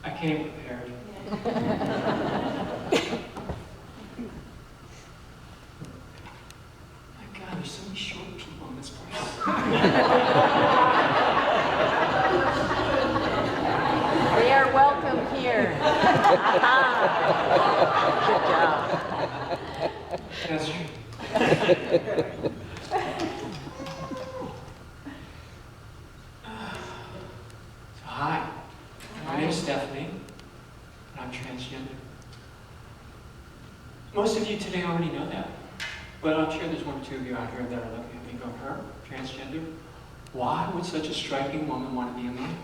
I came prepared. My God, there's so many short people in this place. They are welcome here. Good job. That's true. So, hi, my name's Stefanie, and I'm transgender. Most of you today already know that, but I'm sure there's one or two of you out here that are looking at me going, her, transgender? Why would such a striking woman want to be a man?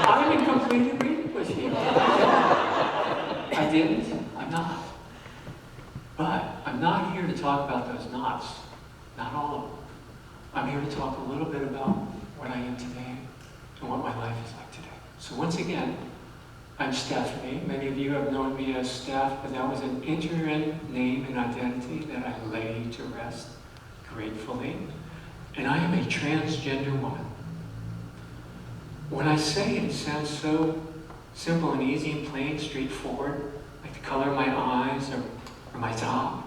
I'm in complete agreement with you. I didn't. I'm not. But I'm not here to talk about those knots. Not all of them. I'm here to talk a little bit about what I am today and what my life is like today. So once again, I'm Stefanie. Many of you have known me as Steph, but that was an interim name and identity that I laid to rest gratefully. And I am a transgender woman. When I say it, it sounds so simple and easy and plain, straightforward, like the color of my eyes or my top.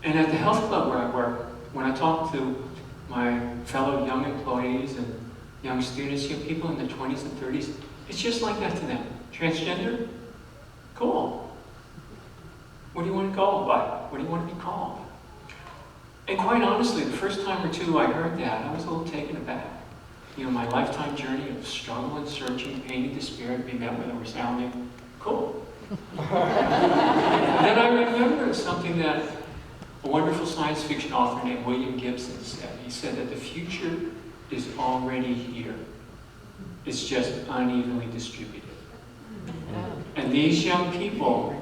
And at the health club where I work, when I talk to my fellow young employees and young students, young people in their 20s and 30s, it's just like that to them. Transgender? Cool. What do you want to go by? What do you want to be called? And quite honestly, the first time or two I heard that, I was a little taken aback. You know, my lifetime journey of struggle and searching, pain and despair to be met with a resounding, cool. Then I remembered something that a wonderful science fiction author named William Gibson said. He said that the future is already here. It's just unevenly distributed. And these young people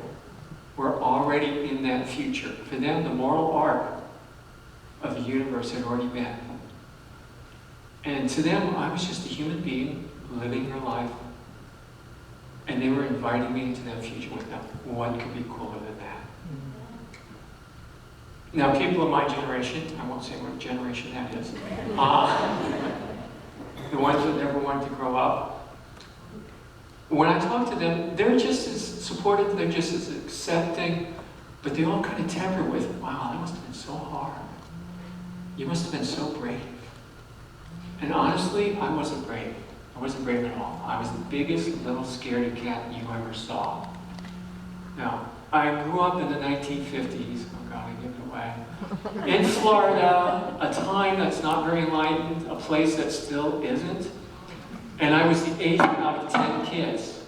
were already in that future. For them, the moral arc of the universe had already been. And to them, I was just a human being living their life. And they were inviting me into that future with them. What could be cooler than that? Now, people of my generation, I won't say what generation that is, the ones that never wanted to grow up, when I talk to them, they're just as supportive, they're just as accepting, but they all kind of temper with, wow, that must have been so hard. You must have been so brave. And honestly, I wasn't brave. I wasn't brave at all. I was the biggest little scaredy cat you ever saw. Now, I grew up in the 1950s. Oh God, I give it away. In Florida, a time that's not very enlightened, a place that still isn't. And I was the 8th out of 10 kids.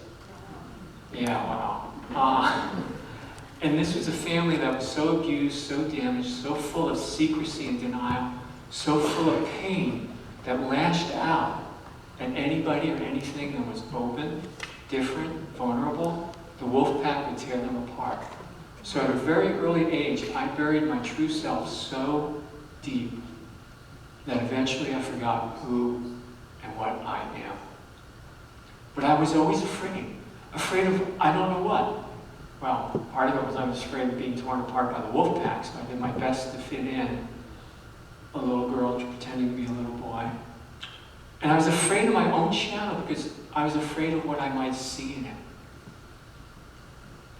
Yeah, wow. And this was a family that was so abused, so damaged, so full of secrecy and denial, so full of pain, that lashed out at anybody or anything that was open, different, vulnerable. The wolf pack would tear them apart. So at a very early age, I buried my true self so deep that eventually I forgot who and what I am. But I was always afraid of I don't know what. Well, part of it was I was afraid of being torn apart by the wolf pack, so I did my best to fit in. A little girl pretending to be a little boy. And I was afraid of my own shadow because I was afraid of what I might see in it.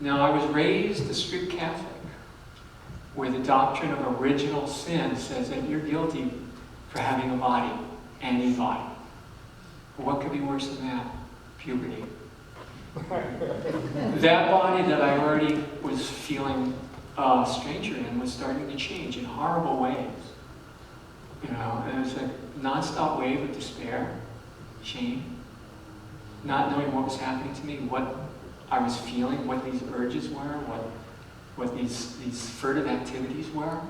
Now, I was raised a strict Catholic, where the doctrine of original sin says that you're guilty for having a body, any body. But what could be worse than that? Puberty. That body that I already was feeling a stranger in was starting to change in horrible ways. You know, and it was a nonstop wave of despair, shame, not knowing what was happening to me, what I was feeling, what these urges were, what these furtive activities were.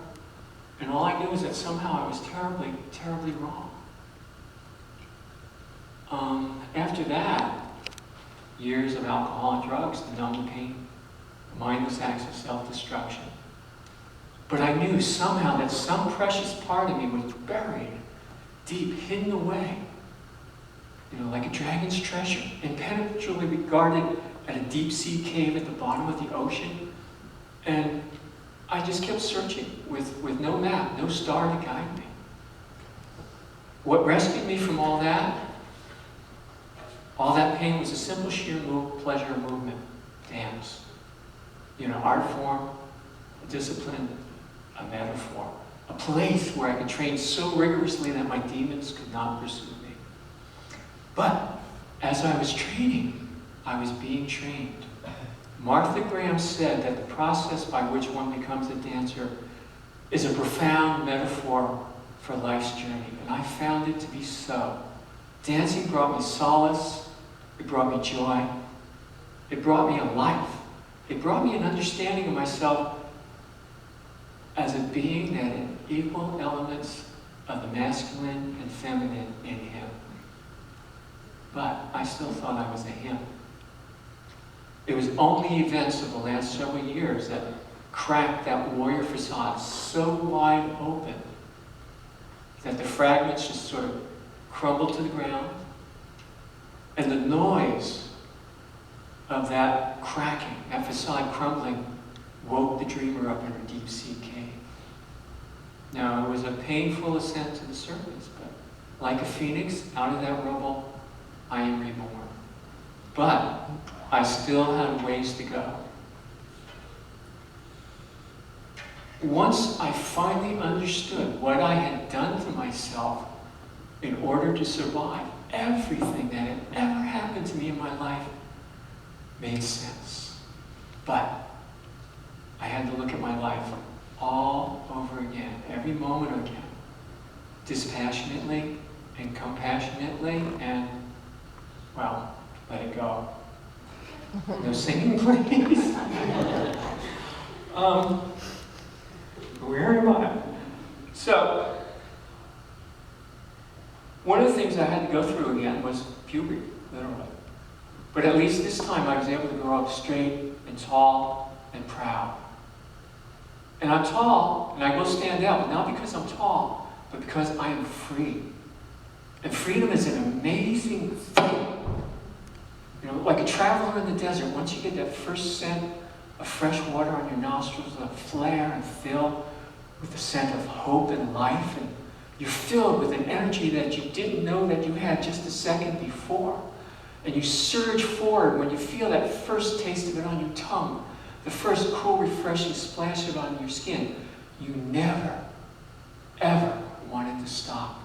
And all I knew was that somehow I was terribly, terribly wrong. After that, years of alcohol and drugs to numb the pain, mindless acts of self-destruction. But I knew somehow that some precious part of me was buried, deep, hidden away, you know, like a dragon's treasure, impenetrably guarded at a deep-sea cave at the bottom of the ocean. And I just kept searching with no map, no star to guide me. What rescued me from all that All that pain was a simple sheer pleasure movement, dance. Art form, a discipline, a metaphor. A place where I could train so rigorously that my demons could not pursue me. But as I was training, I was being trained. Martha Graham said that the process by which one becomes a dancer is a profound metaphor for life's journey, and I found it to be so. Dancing brought me solace, it brought me joy, it brought me a life, it brought me an understanding of myself as a being that had equal elements of the masculine and feminine in him. But I still thought I was a him. It was only events of the last several years that cracked that warrior facade so wide open that the fragments just sort of crumbled to the ground, and the noise of that cracking, that facade crumbling, woke the dreamer up in her deep sea cave. Now, it was a painful ascent to the surface, but like a phoenix, out of that rubble, I am reborn. But I still had ways to go. Once I finally understood what I had done to myself in order to survive, everything that had ever happened to me in my life made sense. But I had to look at my life all over again, every moment again, dispassionately and compassionately, and, well, let it go. No singing, please. Where am I? So, one of the things I had to go through again was puberty, literally. But at least this time I was able to grow up straight and tall and proud. And I'm tall, and I will stand out, but not because I'm tall, but because I am free. And freedom is an amazing thing. Like a traveler in the desert, once you get that first scent of fresh water on your nostrils, that flare and fill with the scent of hope and life, and you're filled with an energy that you didn't know that you had just a second before. And you surge forward when you feel that first taste of it on your tongue, the first cool, refreshing splash of it on your skin. You never, ever wanted to stop.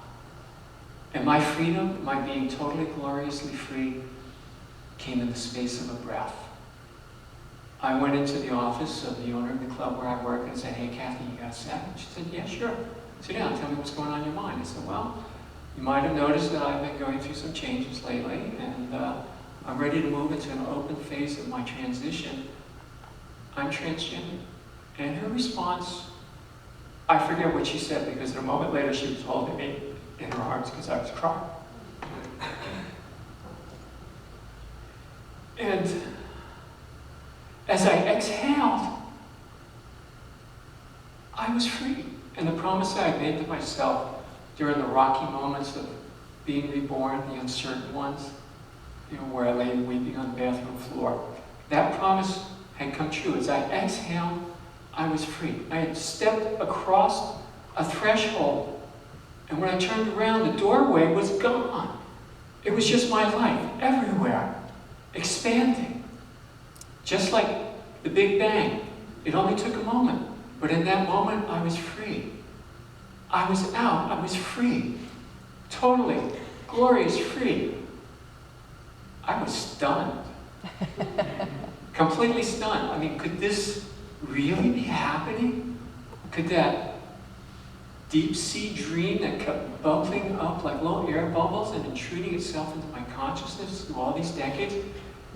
And my freedom, my being totally gloriously free, came in the space of a breath. I went into the office of the owner of the club where I work and said, "Hey, Kathy, you got a sec?" She said, "Yeah, sure. Sit down, tell me what's going on in your mind." I said, "Well, you might have noticed that I've been going through some changes lately, and I'm ready to move into an open phase of my transition. I'm transgender." And her response, I forget what she said, because a moment later she was holding me in her arms because I was crying. And as I exhaled, I was free. And the promise I had made to myself during the rocky moments of being reborn, the uncertain ones, where I lay weeping on the bathroom floor, that promise had come true. As I exhaled, I was free. I had stepped across a threshold, and when I turned around, the doorway was gone. It was just my life, everywhere, expanding. Just like the Big Bang. It only took a moment, but in that moment, I was free. I was out, I was free. Totally, glorious free. I was stunned. Completely stunned. I mean, could this really be happening? Could that deep sea dream that kept bubbling up like little air bubbles and intruding itself into my consciousness through all these decades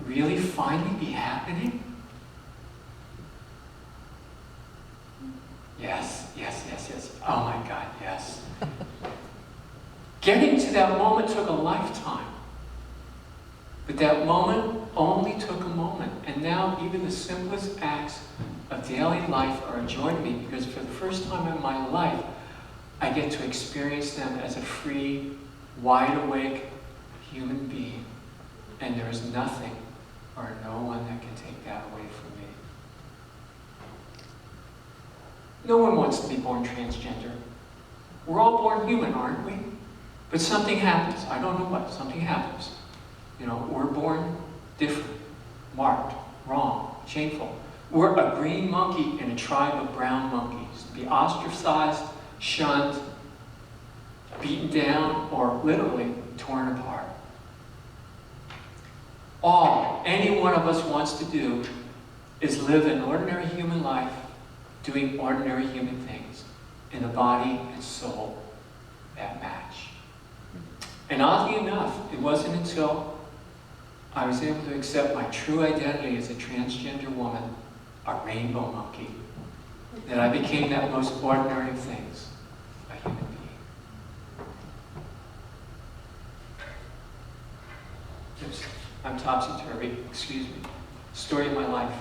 really finally be happening? Yes, yes, yes, yes. Oh my God, yes. Getting to that moment took a lifetime. But that moment only took a moment. And now even the simplest acts of daily life are a joy to me, because for the first time in my life, I get to experience them as a free, wide-awake human being. And there is nothing or no one that can take that away from me. No one wants to be born transgender. We're all born human, aren't we? But something happens. I don't know what. Something happens. You know, we're born different, marked, wrong, shameful. We're a green monkey in a tribe of brown monkeys. To be ostracized, shunned, beaten down, or literally torn apart. All any one of us wants to do is live an ordinary human life, doing ordinary human things, in a body and soul that match. And oddly enough, it wasn't until I was able to accept my true identity as a transgender woman, a rainbow monkey, that I became that most ordinary of things, a human being. Oops, I'm topsy-turvy, excuse me. Story of my life.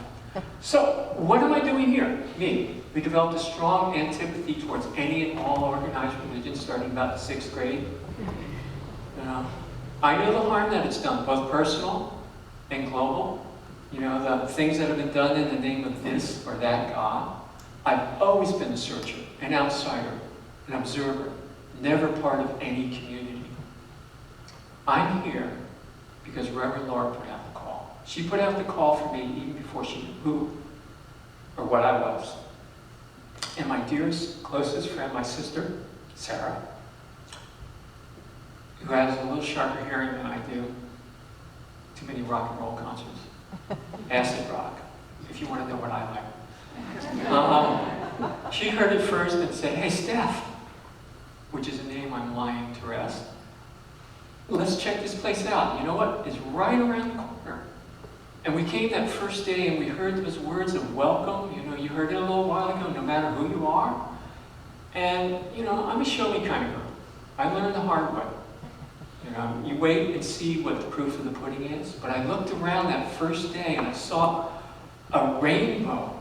So, what am I doing here? Me. We developed a strong antipathy towards any and all organized religion starting about the 6th grade. You know, I know the harm that it's done, both personal and global. You know, the things that have been done in the name of this or that God. I've always been a searcher, an outsider, an observer, never part of any community. I'm here because Reverend Laura put out the call. She put out the call for me even before she knew who or what I was. And my dearest, closest friend, my sister, Sarah, who has a little sharper hearing than I do, too many rock and roll concerts, acid rock, if you want to know what I like. She heard it first and said, "Hey, Steph," which is a name I'm lying to rest, "let's check this place out. You know what? It's right around the corner." And we came that first day and we heard those words of welcome. You know, you heard it a little while ago, no matter who you are. And, you know, I'm a show me kind of girl. I learned the hard way. You know, you wait and see what the proof of the pudding is. But I looked around that first day and I saw a rainbow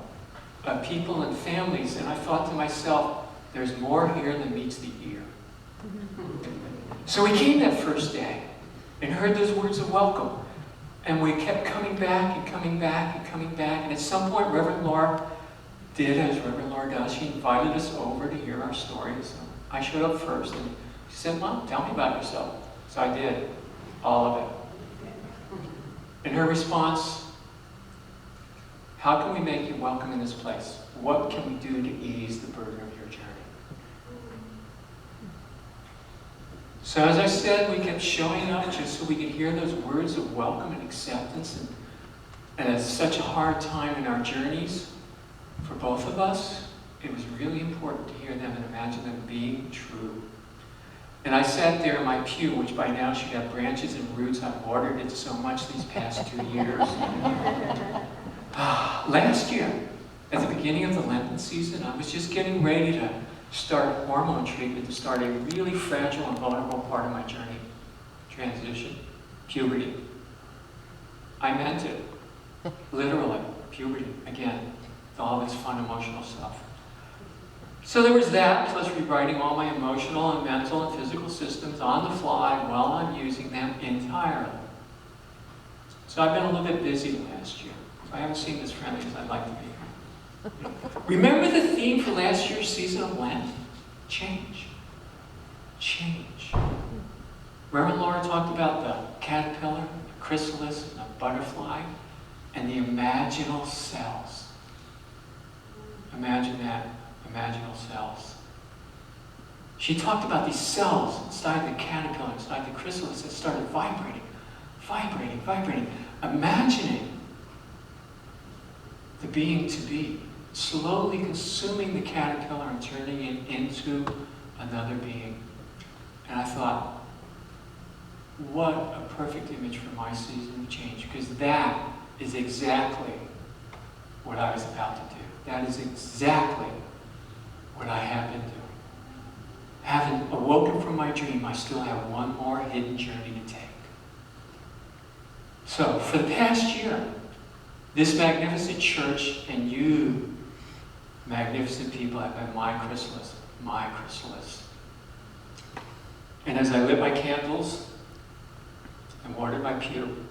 of people and families. And I thought to myself, there's more here than meets the ear. So we came that first day and heard those words of welcome. And we kept coming back and coming back and coming back. And at some point, Reverend Laura did as Reverend Laura does. She invited us over to hear our stories. So I showed up first and she said, "Mom, tell me about yourself." So I did, all of it. And her response, "How can we make you welcome in this place? What can we do to ease the burden of your journey?" So as I said, we kept showing up just so we could hear those words of welcome and acceptance. And it's such a hard time in our journeys for both of us. It was really important to hear them and imagine them being true. And I sat there in my pew, which by now should have branches and roots. I've watered it so much these past 2 years. Last year, at the beginning of the Lenten season, I was just getting ready to start hormone treatment to start a really fragile and vulnerable part of my journey. Transition, puberty. I meant it. Literally, puberty, again, all this fun emotional stuff. So there was that, plus rewriting all my emotional and mental and physical systems on the fly while I'm using them entirely. So I've been a little bit busy the last year. I haven't seen as friendly as I'd like to be. Remember the theme for last year's season of Lent? Change. Change. Reverend Laura talked about the caterpillar, the chrysalis, and the butterfly, and the imaginal cells. Imagine that, imaginal cells. She talked about these cells inside the caterpillar, inside the chrysalis that started vibrating, vibrating, vibrating, imagining the being to be, slowly consuming the caterpillar and turning it into another being. And I thought, what a perfect image for my season of change, because that is exactly what I was about to do. That is exactly what I have been doing. Having awoken from my dream, I still have one more hidden journey to take. So, for the past year, this magnificent church and you, magnificent people, have been my chrysalis, my chrysalis. And as I lit my candles and watered my pew,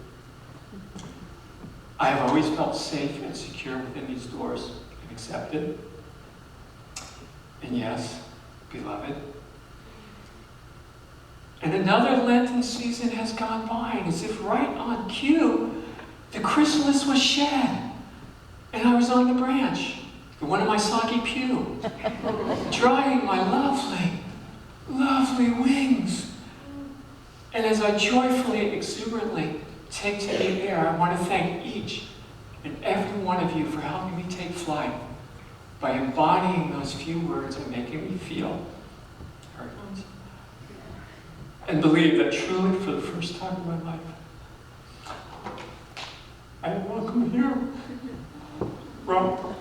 I have always felt safe and secure within these doors and accepted. And yes, beloved, And another Lenten season has gone by, and as if right on cue, the chrysalis was shed. And I was on the branch, in one of my soggy pews, drying my lovely, lovely wings. And as I joyfully, exuberantly take to the air, I want to thank each and every one of you for helping me take flight by embodying those few words and making me feel. Here it comes. And believe that truly, for the first time in my life, I am welcome here. Wrong.